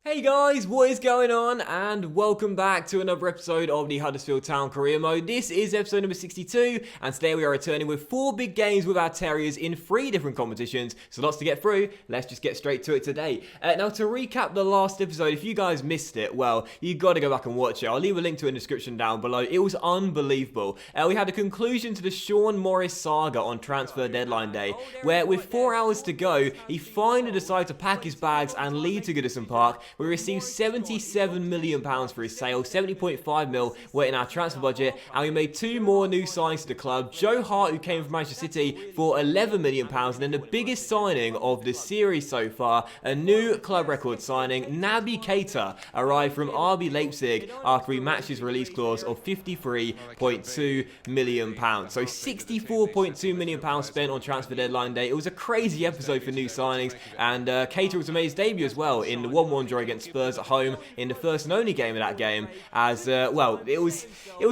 Hey guys, what is going on? And welcome back to another episode of the Huddersfield Town Career Mode. This is episode number 62, and today we are returning with 4 big games with our Terriers in 3 different competitions. So lots to get through. Let's just get straight to it today. Now to recap the last episode, if you guys missed it, well, you've got to go back and watch it. I'll leave a link to it in the description down below. It was unbelievable. We had a conclusion to the Sean Morris saga on transfer deadline day, where with 4 hours to go, he finally decided to pack his bags and leave to Goodison Park. We received £77 million for his sale, 70.5 mil were in our transfer budget, and we made 2 more new signings to the club. Joe Hart, who came from Manchester City for £11 million, and then the biggest signing of the series so far, a new club record signing, Naby Keita, arrived from RB Leipzig after he matched his release clause of £53.2 million. So £64.2 million spent on transfer deadline day. It was a crazy episode for new signings, and Keita was made his debut as well in the 1-1 draw against Spurs at home in the first and only game of that game. As well, it was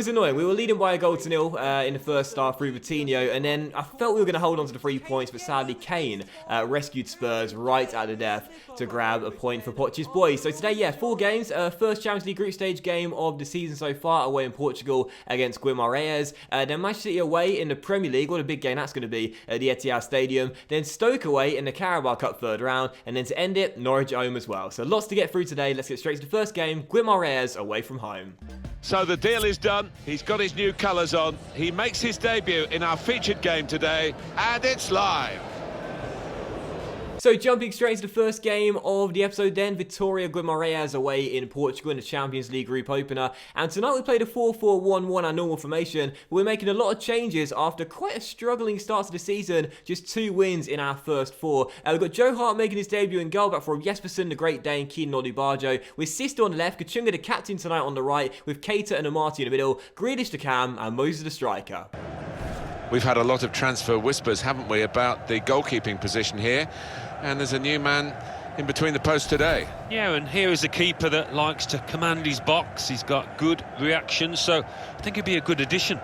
annoying. We were leading by a goal to nil in the first half through Vitinho, and then I felt we were going to hold on to the 3 points, but sadly Kane rescued Spurs right at the death to grab a point for Poch's boys. So today, yeah, 4 games. First Champions League group stage game of the season so far, away in Portugal against Guimarães. Then Manchester City away in the Premier League. What a big game that's going to be at the Etihad Stadium. Then Stoke away in the Carabao Cup third round, and then to end it, Norwich at home as well. So lots to get through today. Let's get straight to the first game, Guimarães away from home. So the deal is done. He's got his new colours on. He makes his debut in our featured game today, and it's live. So jumping straight into the first game of the episode then, Vitória Guimarães away in Portugal in the Champions League group opener. And tonight we played a 4-4-1-1, our normal formation. We're making a lot of changes after quite a struggling start to the season, just 2 wins in our first 4. We've got Joe Hart making his debut in goal, back from Jespersen, the Great Dane, Keane Odibarjo, with Sisto on the left, Kachunga the captain tonight on the right, with Keita and Amati in the middle, Grealish the cam, and Moses the striker. We've had a lot of transfer whispers, haven't we, about the goalkeeping position here. And there's a new man in between the posts today. Yeah, and here is a keeper that likes to command his box. He's got good reactions, so I think he'd be a good addition.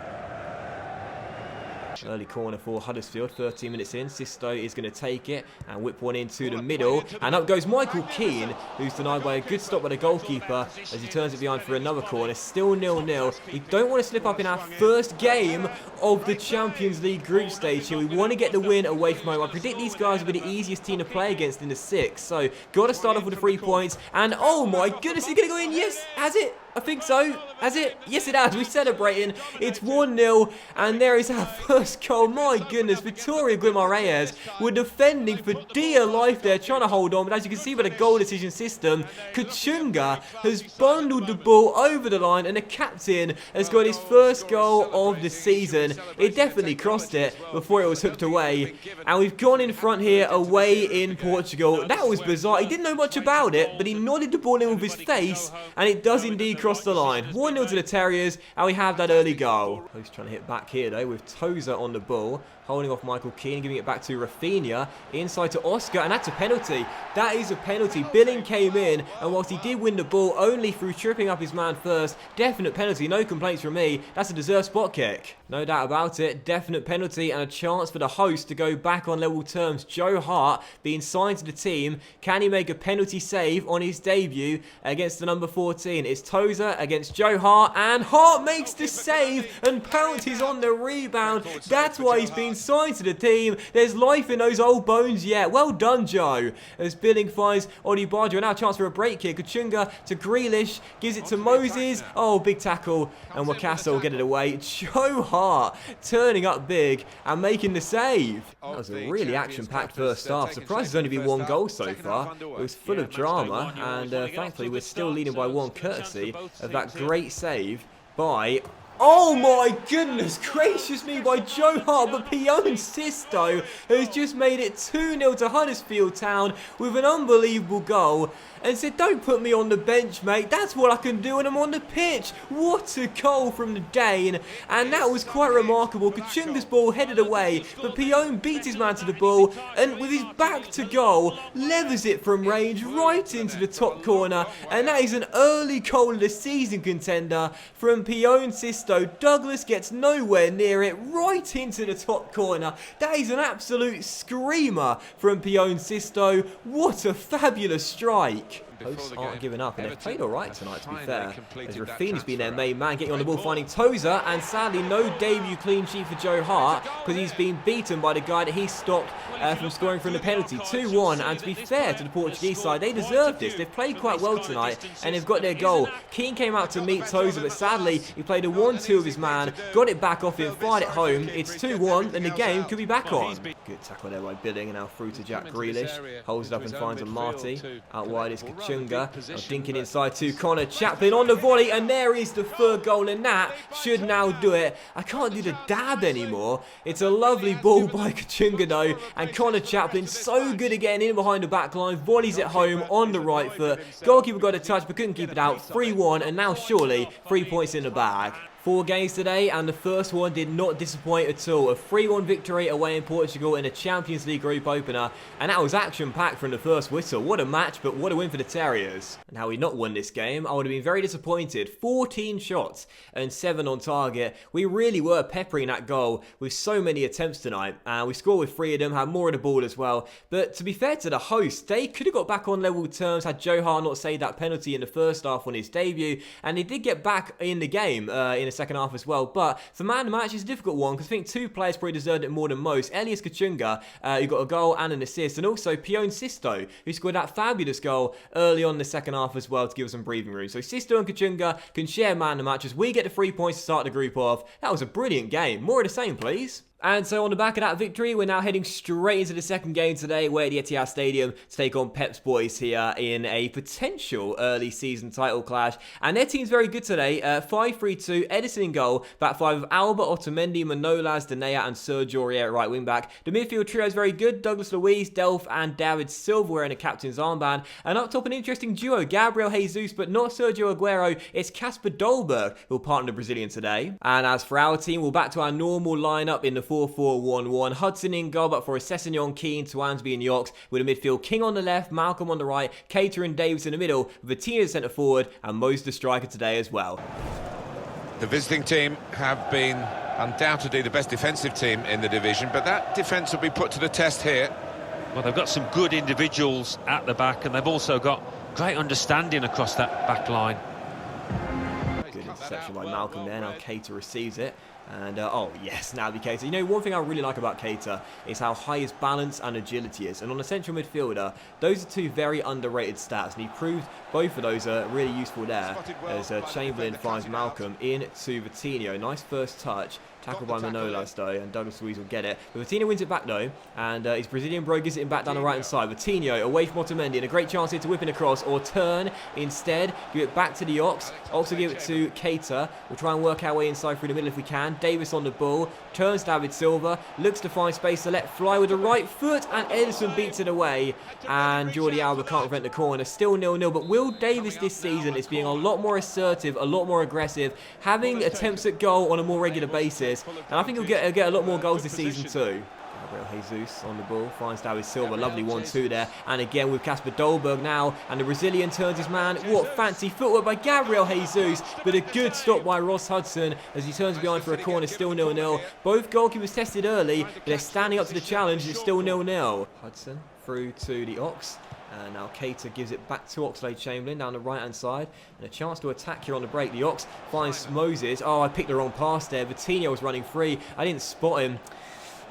Early corner for Huddersfield, 13 minutes in. Sisto is going to take it and whip one into the middle. And up goes Michael Keane, who's denied by a good stop by the goalkeeper as he turns it behind for another corner. Still 0-0. We don't want to slip up in our first game of the Champions League group stage here. We want to get the win away from home. I predict these guys will be the easiest team to play against in the 6. So, got to start off with the 3 points. And oh my goodness, is it going to go in? Yes, has it? I think so. Has it? Yes, it has. We're celebrating. It's 1-0, and there is our first goal. My goodness, Vitória Guimarães were defending for dear life there, trying to hold on. But as you can see by the goal decision system, Kachunga has bundled the ball over the line, and the captain has got his first goal of the season. It definitely crossed it before it was hooked away. And we've gone in front here, away in Portugal. That was bizarre. He didn't know much about it, but he nodded the ball in with his face, and it does indeed cross the line. 1-0 to the Terriers, and we have that early goal. He's trying to hit back here though, with Tozer on the ball, holding off Michael Keane, giving it back to Rafinha, inside to Oscar, and that's a penalty. That is a penalty. Billing came in, and whilst he did win the ball only through tripping up his man first, definite penalty, no complaints from me. That's a deserved spot kick. No doubt about it, definite penalty, and a chance for the host to go back on level terms. Joe Hart being signed to the team. Can he make a penalty save on his debut against the number 14? It's Tozer against Joe Hart, and Hart makes the save, and Pounce on the rebound. That's why he's been signed to the team. There's life in those old bones yet. Well done, Joe. As Billing finds Odibarjo, now a chance for a break here. Kachunga to Grealish, gives it to Moses. Oh, big tackle, and Wakasa will get it away. Joe Hart turning up big and making the save. That was a really action-packed first half. Surprised there's only been 1 goal so far. It was full of drama, and thankfully we're still leading by 1 courtesy of that great save by... Oh my goodness gracious me, by Joe Hart, but Pion Sisto has just made it 2-0 to Huddersfield Town with an unbelievable goal. And said, don't put me on the bench, mate. That's what I can do when I'm on the pitch. What a goal from the Dane. And that was quite remarkable. Kachunga's ball headed away, but Pion beats his man to the ball, and with his back to goal, levers it from range right into the top corner. And that is an early goal of the season contender from Pion Sisto. Douglas gets nowhere near it, right into the top corner. That is an absolute screamer from Pion Sisto. What a fabulous strike. Hosts aren't giving up, and they've played alright tonight, to be fair. As Rafinha's been their main man, getting on the ball, finding Tozer, and sadly no debut clean sheet for Joe Hart, because he's been beaten by the guy that he stopped from scoring from the penalty. 2-1, and to be fair to the Portuguese side, they deserved this. They've played quite well tonight, and they've got their goal. Keane came out to meet Tozer, but sadly he played a 1-2 of his man, got it back off him, fired it home. It's 2-1, and the game could be back on. Good tackle there by Billing, and now through to Jack Grealish. Holds it up and finds a Marty. Out wide is Kachunga. Now dinking inside to Connor Chaplin on the volley, and there is the third goal, and that should now do it. I can't do the dab anymore. It's a lovely ball by Kachunga though, and Connor Chaplin so good at getting in behind the back line, volleys it home on the right foot. Goalkeeper got a touch but couldn't keep it out. 3-1, and now surely 3 points in the bag. 4 games today, and the first one did not disappoint at all. A 3-1 victory away in Portugal in a Champions League group opener, and that was action-packed from the first whistle. What a match, but what a win for the Terriers. And how we not won this game, I would have been very disappointed. 14 shots and 7 on target. We really were peppering that goal with so many attempts tonight, and we scored with 3 of them, had more of the ball as well. But to be fair to the hosts, they could have got back on level terms had Joe Hart not saved that penalty in the first half on his debut, and he did get back in the game in the second half as well. But for man of the match, it's a difficult one because I think 2 players probably deserved it more than most. Elias Kachunga, who got a goal and an assist, and also Pione Sisto, who scored that fabulous goal early on in the second half as well to give us some breathing room. So Sisto and Kachunga can share man of the match as we get the 3 points to start the group off. That was a brilliant game. More of the same, please. And so on the back of that victory, we're now heading straight into the second game today. We're at the Etihad Stadium to take on Pep's boys here in a potential early season title clash. And their team's very good today. 5-3-2, Edison in goal. Back 5 of Alba, Otamendi, Manolas, Denea and Sergio Aurier at right wing back. The midfield trio is very good. Douglas Luiz, Delph and David Silva wearing a captain's armband. And up top an interesting duo. Gabriel Jesus, but not Sergio Aguero. It's Casper Dolberg who will partner the Brazilian today. And as for our team, we're back to our normal lineup in the 4-4-1-1. Hudson in goal, but for Sessegnon, Keane, Swansby and Yox, with a midfield King on the left, Malcolm on the right, Keita and Davis in the middle, with Vitinha centre forward, and Mose the striker today as well. The visiting team have been undoubtedly the best defensive team in the division, but that defence will be put to the test here. Well, they've got some good individuals at the back, and they've also got great understanding across that back line. Good interception by Malcolm there. Now Keita receives it. And, oh yes, Naby Keita. You know, one thing I really like about Keita is how high his balance and agility is. And on a central midfielder, those are 2 very underrated stats. And he proved both of those are really useful there. As Chamberlain finds Malcolm in to Vitinha. Nice first touch. Tackled by Manolas though, and Douglas Luiz will get it. But Vitinha wins it back though, and his Brazilian bro gives it back down the right hand side. Vitinha away from Otamendi, and a great chance here to whip it across, or turn instead. Give it back to the Ox. Ox will give it to Keita. We'll try and work our way inside through the middle if we can. Davis on the ball, turns David Silva, looks to find space to let fly with the right foot, and Edison beats it away. And Jordi Alba can't prevent the corner. Still 0-0, but Will Davis this season is being a lot more assertive, a lot more aggressive, having attempts at goal on a more regular basis. And I think he'll get a lot more goals this season too. Gabriel Jesus on the ball, finds David Silva, lovely 1-2 there. And again with Casper Dolberg now, and the Brazilian turns his man. What fancy footwork by Gabriel Jesus, but a good stop by Ross Hudson as he turns behind for a corner, still 0-0. Both goalkeepers tested early, but they're standing up to the challenge, it's still 0-0. Hudson through to the Ox. And now Keita gives it back to Oxlade-Chamberlain down the right-hand side. And a chance to attack here on the break. The Ox finds Moses. Oh, I picked the wrong pass there. Vitinha was running free. I didn't spot him.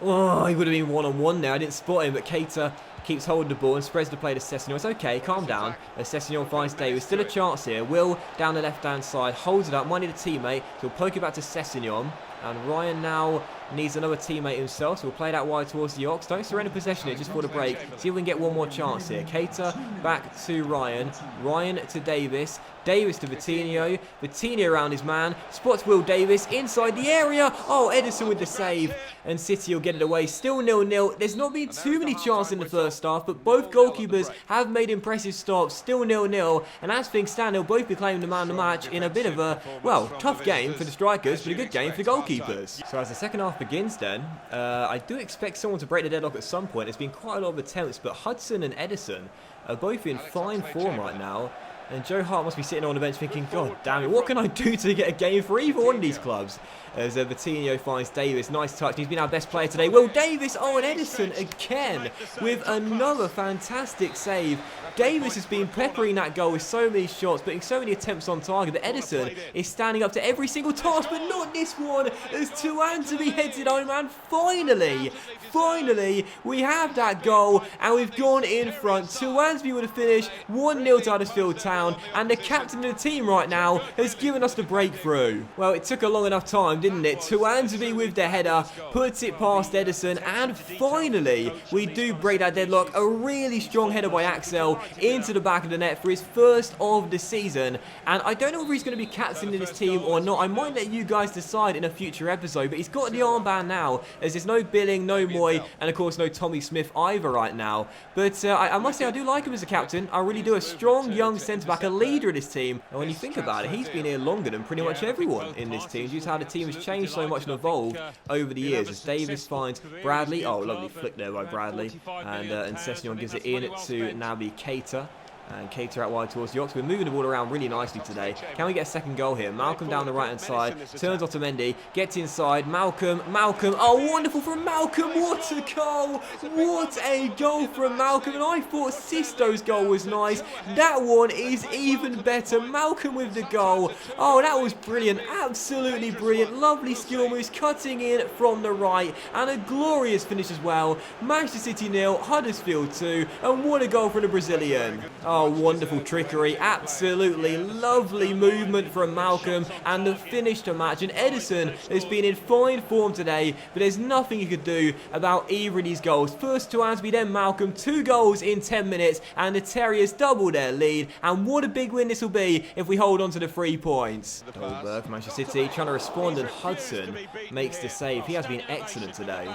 Oh, he would have been one-on-one there. I didn't spot him, but Keita keeps holding the ball and spreads the play to Sessegnon. It's okay, calm down. As Sessegnon finds Davis. Still a chance here. Will down the left-hand side. Holds it up. Might need a teammate. He'll poke it back to Sessegnon. And Ryan now needs another teammate himself, so we'll play that wide towards the Ox. Don't surrender possession here just for the break. See if we can get one more chance here. Keita back to Ryan. Ryan to Davis. Davis to Vitinha. Vitinha around his man. Spots Will Davis inside the area. Oh, Edison with the save. And City will get it away. Still 0-0. There's not been too many chances in the first half, but both goalkeepers have made impressive stops. Still 0-0. And as things stand, they'll both be claiming the man of the match in a bit of a, well, tough game for the strikers, but a good game for the goalkeepers. So as the second half begins then, I do expect someone to break the deadlock at some point. There's been quite a lot of attempts, but Hudson and Edison are both in fine form right now. And Joe Hart must be sitting on the bench thinking, God damn it, what can I do to get a game for either one of these clubs? As Vitinho finds Davis. Nice touch. He's been our best player today. Will Davis. Oh, and Edison again with another fantastic save. Davis has been peppering that goal with so many shots, putting so many attempts on target. But Edison is standing up to every single task, but not this one. As Tuanzebe heads it home, and finally, we have that goal, and we've gone in front. Tuanzebe would have finished 1-0 to Huddersfield Town, and the captain of the team right now has given us the breakthrough. Well, it took a long enough time, didn't it? Tuanzebe with the header, puts it past Edison, and finally, we do break that deadlock. A really strong header by Axel into the back of the net for his first of the season, and I don't know if he's going to be captain in this team or not. I might let you guys decide in a future episode, but he's got the armband now, as there's no Billing, no Moy, and of course no Tommy Smith either right now. But I must say I do like him as a captain. I really do. A strong young centre-back, a leader of this team, and when you think about it, he's been here longer than pretty much everyone in this team, due to how the team has changed so much and evolved over the years. As Davis finds Bradley. Oh, lovely flick there by Bradley, and Sessegnon gives it in to Naby Keita. And Keita out wide towards the Ox. We're moving the ball around really nicely today. Can we get a second goal here? Malcolm down the right-hand side. Turns Otamendi. Gets inside. Malcolm. Oh, wonderful from Malcolm. What a goal. What a goal from Malcolm. And I thought Sisto's goal was nice. That one is even better. Malcolm with the goal. Oh, that was brilliant. Absolutely brilliant. Lovely skill moves. Cutting in from the right. And a glorious finish as well. Manchester City 0. Huddersfield 2. And what a goal from the Brazilian. Oh, wonderful trickery. Absolutely lovely movement from Malcolm, and the finish to match. And Edison has been in fine form today, but there's nothing you could do about either of these goals. First Tuanzebe, then Malcolm. 2 goals in 10 minutes, and the Terriers double their lead. And what a big win this will be if we hold on to the 3 points. Dolberg, Manchester City, trying to respond, and Hudson makes the save. He has been excellent today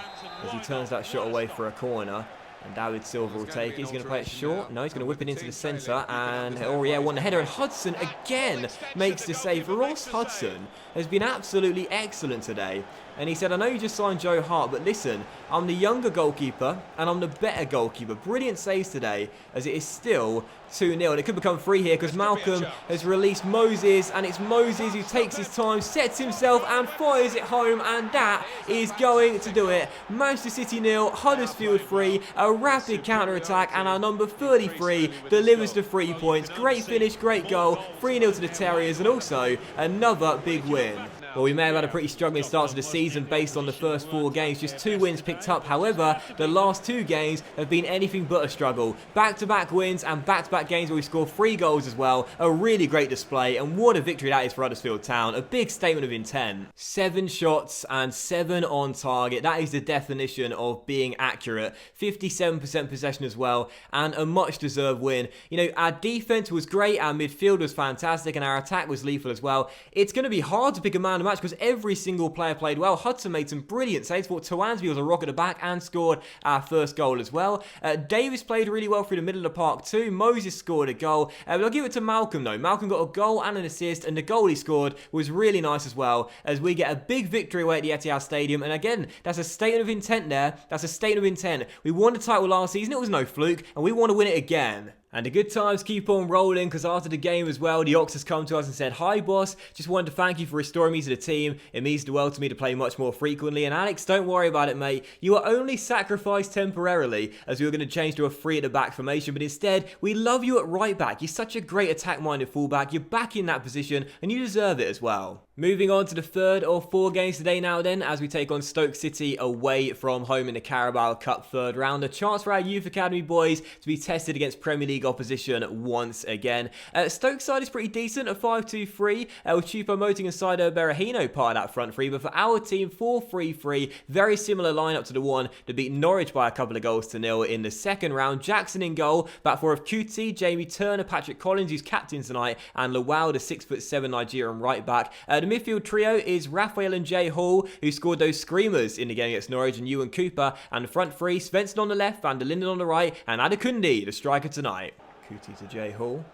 as he turns that shot away for a corner. And David Silva will take it. He's going to play it short. No, he's going to whip it into the centre. And Aurier won the header. And Hudson again makes the save. Ross Hudson has been absolutely excellent today. And he said, I know you just signed Joe Hart, but listen, I'm the younger goalkeeper and I'm the better goalkeeper. Brilliant saves today, as it is still 2-0. And it could become 3 here because Malcolm has released Moses, and it's Moses who takes his time, sets himself and fires it home, and that is going to do it. Manchester City 0, Huddersfield 3, a rapid counter-attack, and our number 33 delivers the 3 points. Great finish, great goal, 3-0 to the Terriers, and also another big win. Well, we may have had a pretty struggling start to the season based on the first 4 games, just 2 wins picked up. However, the last 2 games have been anything but a struggle. Back-to-back wins and back-to-back games where we scored 3 goals as well. A really great display, and what a victory that is for Huddersfield Town. A big statement of intent. 7 shots and 7 on target. That is the definition of being accurate. 57% possession as well, and a much-deserved win. You know, our defense was great, our midfield was fantastic, and our attack was lethal as well. It's going to be hard to pick a man match because every single player played well. Hudson made some brilliant saves. Thought Tuanzebe was a rock at the back and scored our first goal as well. Davis played really well through the middle of the park too. Moses scored a goal. But I'll give it to Malcolm though. Malcolm got a goal and an assist, and the goal he scored was really nice as well, as we get a big victory away at the Etihad Stadium. And again, that's a statement of intent there. That's a statement of intent. We won the title last season. It was no fluke, and we want to win it again. And the good times keep on rolling, because after the game as well, the Ox has come to us and said, "Hi boss, just wanted to thank you for restoring me to the team. It means the world to me to play much more frequently. And Alex, don't worry about it, mate. You are only sacrificed temporarily, as we were going to change to a 3 at the back formation. But instead, we love you at right back. You're such a great attack-minded fullback. You're back in that position, and you deserve it as well." Moving on to the 3rd of 4 games today now then, as we take on Stoke City away from home in the Carabao Cup 3rd round. A chance for our Youth Academy boys to be tested against Premier League opposition once again. Stoke's side is pretty decent, a 5-2-3, with Choupo-Moting and Saido Berahino part of that front 3. But for our team, 4-3-3, very similar lineup to the one that beat Norwich by a couple of goals to 0 in the 2nd round. Jackson in goal, back 4 of Kuti, Jamie Turner, Patrick Collins, who's captain tonight, and Lawal, the 6'7" Nigerian right back. The midfield trio is Raphael and Jay Hall, who scored those screamers in the game against Norwich, and Ewan Cooper. And the front 3, Svensson on the left, Van der Linden on the right, and Adekunde, the striker tonight. Kuti to Jay Hall.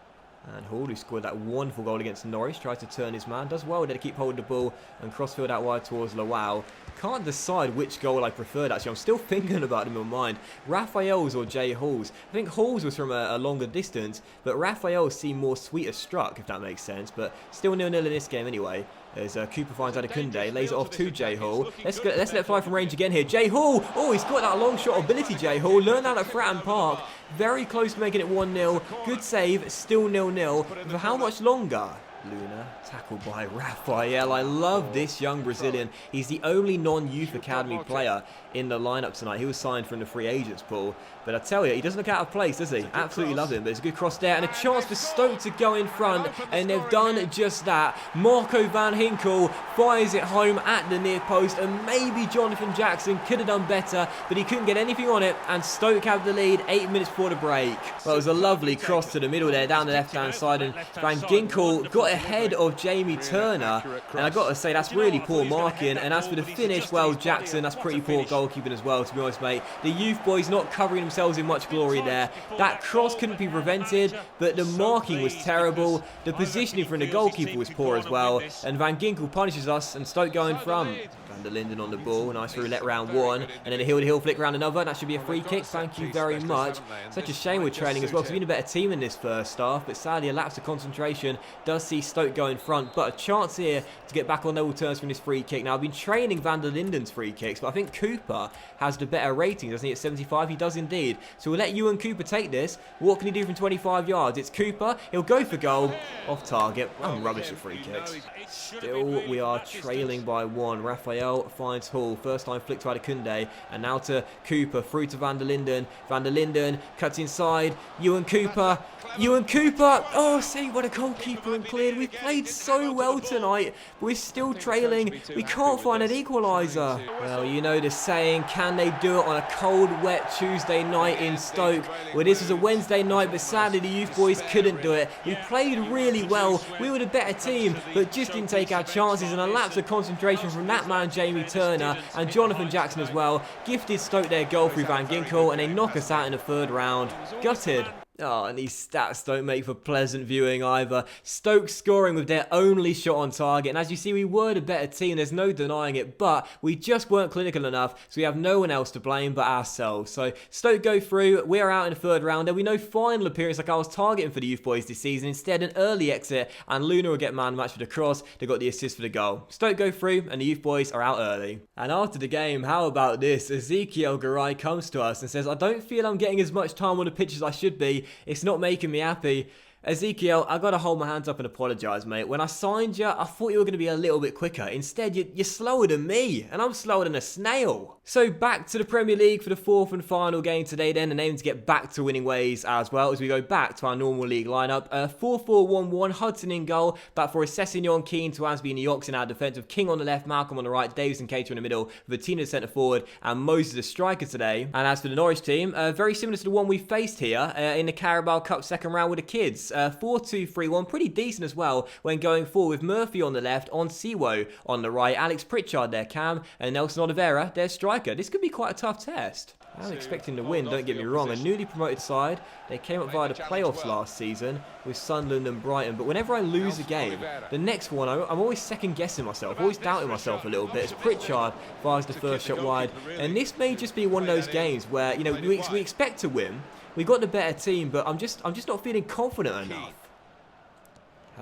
And Hall, who scored that wonderful goal against Norwich, tries to turn his man. Does well there to keep holding the ball and crossfield out wide towards Lowell. Can't decide which goal I preferred, actually. I'm still thinking about them in my mind. Raphael's or Jay Hall's. I think Hall's was from a longer distance, but Raphael's seemed more sweeter struck, if that makes sense. But still 0-0 in this game anyway. As Cooper finds Adekunde, lays it off to Jay Hall. Let's let fly from range again here. Jay Hall! Oh, he's got that long shot ability, Jay Hall. Learned that at Fratton Park. Very close to making it 1-0. Good save, still 0-0. For how much longer? Luna, tackled by Raphael. I love this young Brazilian. He's the only non-youth academy player in the lineup tonight. He was signed from the free agents pool. But I tell you, he doesn't look out of place, does he? Absolutely love him. But it's a good cross there and a chance for Stoke to go in front. And they've done just that. Marco van Ginkel fires it home at the near post. And maybe Jonathan Jackson could have done better, but he couldn't get anything on it. And Stoke have the lead 8 minutes before the break. Well, it was a lovely cross to the middle there, down the left-hand side. And Van Ginkel got ahead of Jamie Turner. And I got to say, that's really poor marking. And as for the finish, well, Jackson, that's pretty poor goalkeeping as well, to be honest, mate. The youth boys not covering themselves in much glory there. That cross couldn't be prevented, but the marking was terrible. The positioning from the goalkeeper was poor as well. And Van Ginkel punishes us, and Stoke go in front. Van der Linden on the ball. Nice roulette round one. And then a heel-to-heel flick round another. That should be a free kick. Thank you very much. Such a shame we're training as well, because we've been a better team in this first half. But sadly, a lapse of concentration does see Stoke go in front. But a chance here to get back on level terms from this free kick. Now, I've been training Van der Linden's free kicks, but I think Cooper has the better rating, doesn't he, at 75? He does indeed. So we'll let Ewan Cooper take this. What can he do from 25 yards? It's Cooper. He'll go for goal. Off target. I'm rubbish at free kicks. Still, we are trailing by 1. Raphael finds Hall. First time flick to Adekunde. And now to Cooper. Through to Van der Linden. Van der Linden cuts inside. Ewan Cooper. Ewan Cooper. Oh, saved by the goalkeeper and cleared. We've played so well tonight, but we're still trailing. We can't find an equaliser. Well, you know the saying, can they do it on a cold, wet Tuesday night in Stoke? Well, this was a Wednesday night, but sadly the youth boys couldn't do it. We played really well. We were the better team, but just didn't take our chances, and a lapse of concentration from that man, Jamie Turner, and Jonathan Jackson as well. Gifted Stoke their goal through Van Ginkel, and they knock us out in the third round. Gutted. Oh, and these stats don't make for pleasant viewing either. Stoke scoring with their only shot on target. And as you see, we were the better team. There's no denying it. But we just weren't clinical enough. So we have no one else to blame but ourselves. So Stoke go through. We're out in the third round. There'll be no final appearance like I was targeting for the youth boys this season. Instead, an early exit. And Luna will get man match for the cross. They got the assist for the goal. Stoke go through and the youth boys are out early. And after the game, how about this? Ezekiel Garay comes to us and says, I don't feel I'm getting as much time on the pitch as I should be. It's not making me happy. Ezekiel, I got to hold my hands up and apologise, mate. When I signed you, I thought you were going to be a little bit quicker. Instead, you're slower than me, and I'm slower than a snail. So back to the Premier League for the fourth and final game today then, and aiming to get back to winning ways as well as we go back to our normal league lineup. 4-4-1-1, Hudson in goal, back for Sessignon, Keane, Twansby in the Ox in our defence, with King on the left, Malcolm on the right, Davis and Keita in the middle, Vitina centre forward, and Moses a striker today. And as for the Norwich team, very similar to the one we faced here in the Carabao Cup second round with the kids. 4-2-3-1, pretty decent as well when going forward, with Murphy on the left, Onsiwo on the right, Alex Pritchard their cam, and Nelson Oliveira their striker. This could be quite a tough test. I'm expecting to win, don't get me wrong. A newly promoted side, they came up via the playoffs last season with Sunderland and Brighton, but whenever I lose a game, the next one, I'm always second guessing myself, always doubting myself a little bit, as Pritchard fires the first shot wide. And this may just be one of those games where, you know, we expect to win. We got the better team, but I'm just not feeling confident enough.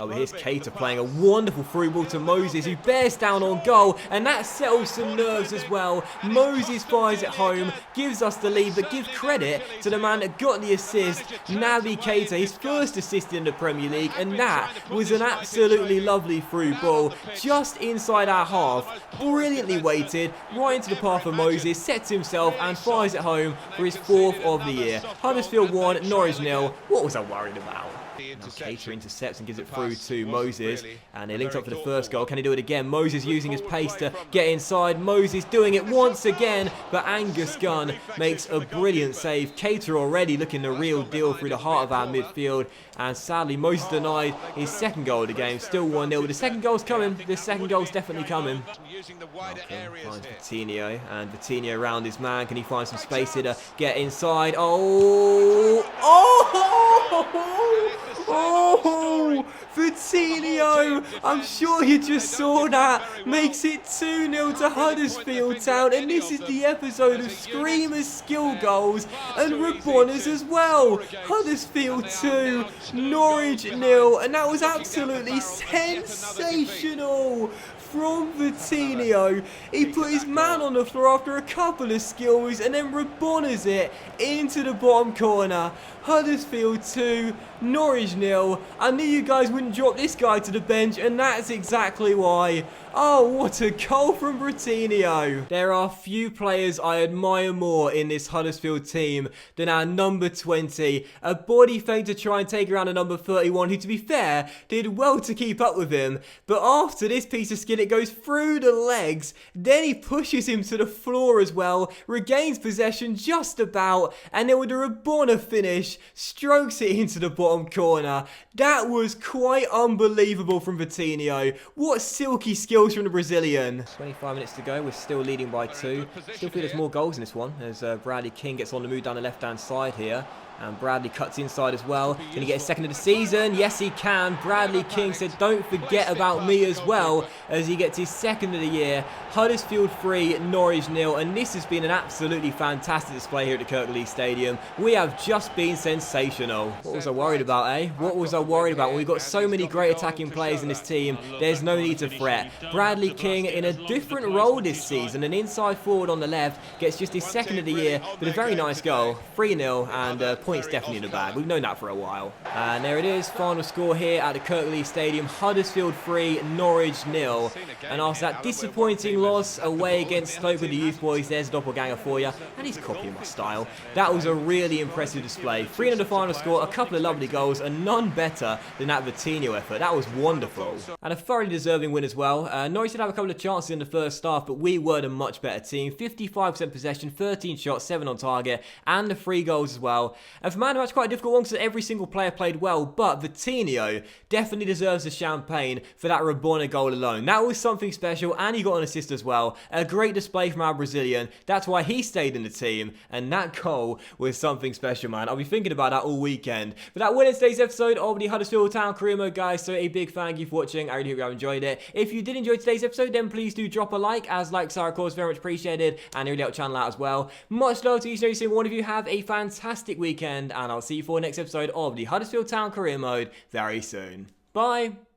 Oh, here's Keita playing a wonderful through ball to Moses, who bears down on goal, and that settles some nerves as well. Moses fires it home, gives us the lead, but give credit to the man that got the assist, Naby Keita, his first assist in the Premier League, and that was an absolutely lovely through ball, just inside our half, brilliantly weighted, right into the path of Moses, sets himself and fires it home for his fourth of the year. Huddersfield 1, Norwich 0. What was I worried about? Now Keita intercepts and gives it through to Moses, and they linked up for the first goal. Can he do it again? Moses using his pace to get inside. Moses doing it once again, but Angus Gunn makes a brilliant save. Keita already looking the real deal through the heart of our midfield, and sadly Moses denied his second goal of the game. Still 1-0, but the second goal's coming. The second goal's definitely coming. Malcolm finds Vitinho, and Vitinho around his man. Can he find some space here to get inside? Oh! Oh, Vitinho, I'm sure you just saw that, makes it 2-0 to Huddersfield Town, and this is the episode of Screamers skill goals and Rabona's as well. Huddersfield 2, Norwich 0, and that was absolutely sensational from Vitinho. He put his man on the floor after a couple of skills and then Rabona's it into the bottom corner. Huddersfield 2, Norwich 0. I knew you guys wouldn't drop this guy to the bench, and that's exactly why. Oh, what a goal from Vitinho. There are few players I admire more in this Huddersfield team than our number 20. A body feint to try and take around a number 31, who, to be fair, did well to keep up with him. But after this piece of skill, it goes through the legs. Then he pushes him to the floor as well, regains possession just about, and then with a Rabona finish, strokes it into the bottom corner. That was quite unbelievable from Vitinho. What silky skills from the Brazilian. 25 minutes to go, we're still leading by 2. Still feel there's more goals in this one as Bradley King gets on the move down the left-hand side here. And Bradley cuts inside as well. Can he get a second of the season? Yes, he can. Bradley King said, don't forget about me as well, as he gets his second of the year. Huddersfield 3, Norwich 0. And this has been an absolutely fantastic display here at the Kirklees Stadium. We have just been sensational. What was I worried about, eh? What was I worried about? When we've got so many great attacking players in this team, there's no need to fret. Bradley King in a different role this season. An inside forward on the left. Gets just his second of the year, but a very nice goal. 3-0 and points definitely in the bag. We've known that for a while. And there it is, final score here at the Kirklees Stadium. Huddersfield 3, Norwich 0. And after that disappointing loss away against Stoke with the youth boys, there's a doppelganger for you. And he's copying my style. That was a really impressive display. 3-0 the final score, a couple of lovely goals, and none better than that Vitinho effort. That was wonderful. And a thoroughly deserving win as well. Norwich did have a couple of chances in the first half, but we were the much better team. 55% possession, 13 shots, 7 on target, and the 3 goals as well. And for man of the match, quite a difficult one because every single player played well, but Vitinho definitely deserves the champagne for that Rabona goal alone. That was something special, and he got an assist as well. A great display from our Brazilian. That's why he stayed in the team, and that goal was something special, man. I'll be thinking about that all weekend. But that will end today's episode of the Huddersfield Town career mode, guys, so a big thank you for watching. I really hope you have enjoyed it. If you did enjoy today's episode, then please do drop a like, as likes are, of course, very much appreciated, and it really helps the channel out as well. Much love to each and every single one of you. Have a fantastic weekend, and I'll see you for the next episode of the Huddersfield Town career mode very soon. Bye!